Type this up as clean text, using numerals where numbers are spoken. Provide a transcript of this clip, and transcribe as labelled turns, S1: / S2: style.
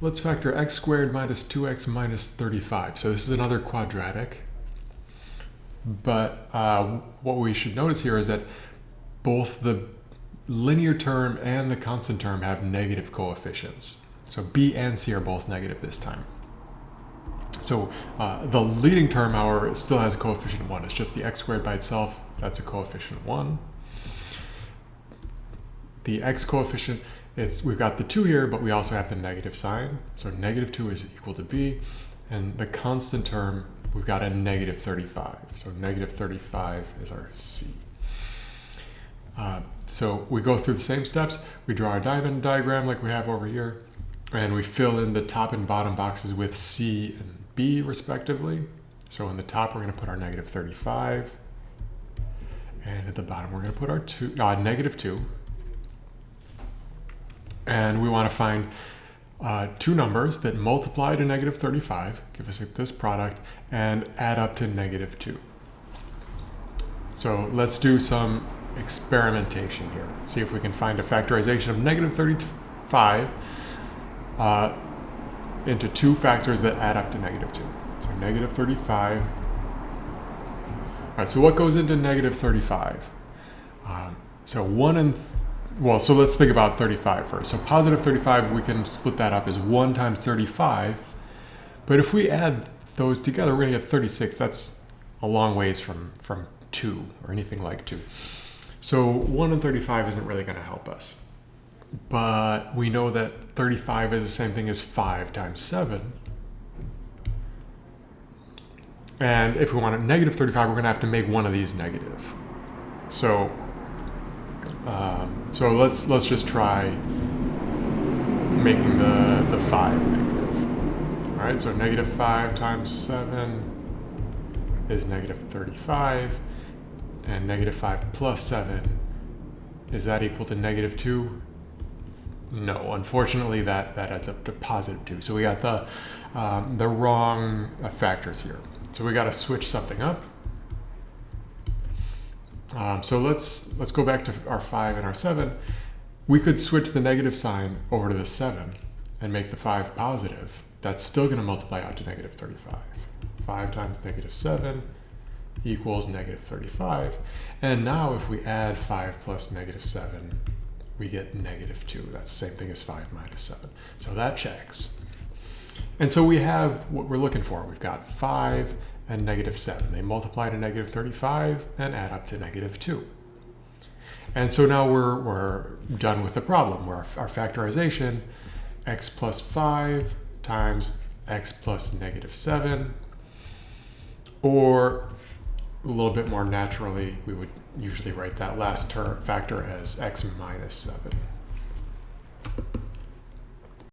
S1: Let's factor x squared minus 2x minus 35. So this is another quadratic. But what we should notice here is that both the linear term and the constant term have negative coefficients. So b and c are both negative this time. So the leading term, however, still has a coefficient 1. It's just the x squared by itself. That's a coefficient 1. The x coefficient, we've got the 2 here, but we also have the negative sign. So negative 2 is equal to b. And the constant term, we've got a negative 35. So negative 35 is our c. So we go through the same steps. We draw a diagram like we have over here. And we fill in the top and bottom boxes with c and b respectively. So in the top, we're going to put our negative 35. And at the bottom, we're going to put our negative 2. And we want to find two numbers that multiply to negative 35, give us this product, and add up to negative 2. So let's do some experimentation here. See if we can find a factorization of negative 35 into two factors that add up to negative 2. So negative 35. All right, so what goes into negative 35? So let's think about 35 first. So positive 35, we can split that up as 1 times 35. But if we add those together, we're going to get 36. That's a long ways from 2 or anything like 2. So 1 and 35 isn't really going to help us. But we know that 35 is the same thing as 5 times 7. And if we want a negative 35, we're going to have to make one of these negative. So let's just try making the 5 negative. All right, so negative 5 times 7 is negative 35. And negative 5 plus 7, is that equal to negative 2? No, unfortunately that adds up to positive 2. So we got the wrong factors here. So we got to switch something up. So let's go back to our 5 and our 7. We could switch the negative sign over to the 7 and make the 5 positive. That's still going to multiply out to negative 35. 5 times negative 7 equals negative 35. And now if we add 5 plus negative 7, we get negative 2. That's the same thing as 5 minus 7. So that checks. And so we have what we're looking for. We've got 5 and negative 7. They multiply to negative 35 and add up to negative 2. And so now we're done with the problem, where our factorization, x plus 5 times x plus negative 7, or a little bit more naturally, we would usually write that last factor as x minus 7.